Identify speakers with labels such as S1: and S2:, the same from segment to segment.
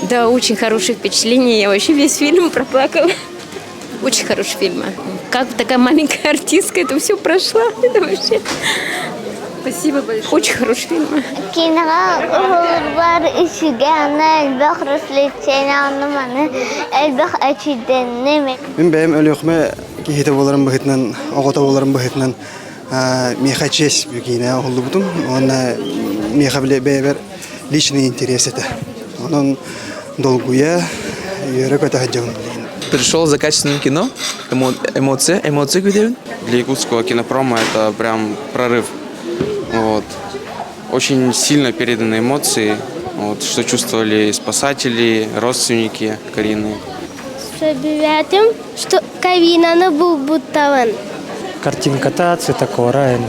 S1: Да, очень хорошее впечатление. Я вообще весь фильм проплакала. Очень хороший фильм. Как такая маленькая артистка это все прошла. Это вообще... Спасибо большое. Очень хороший фильм.
S2: Киноға бар ишигәне әлбәқ рәслетчәне аныманы әлбәқ әчиденне.
S3: Мен бәйім өліқме кейті боларым бұхетінен, оғыта боларым бұхетінен меха честь бүйгейіне олды бұдым. Оны меха бәйбер личный интерес это. Onun долгуя yörük öte hacım.
S4: Пришел за качественным кино, эмоции где?
S5: Для якутского кинопрома это прям прорыв. Вот. Очень сильно переданы эмоции, вот, что чувствовали спасатели, родственники Карины.
S2: Сөбүбәтим, что кабинаны был будтаван.
S6: Картинката цветокора,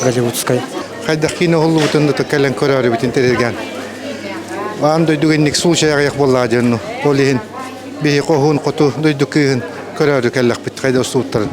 S6: голливудской.
S7: Хайдах кино холлу бутында такалан көрәре битен терелгән. Ам дойдугенник сулча як болладыны. Олиһин бихи кохун коту дойдукын көрәре каллак бит хайда сууттарын.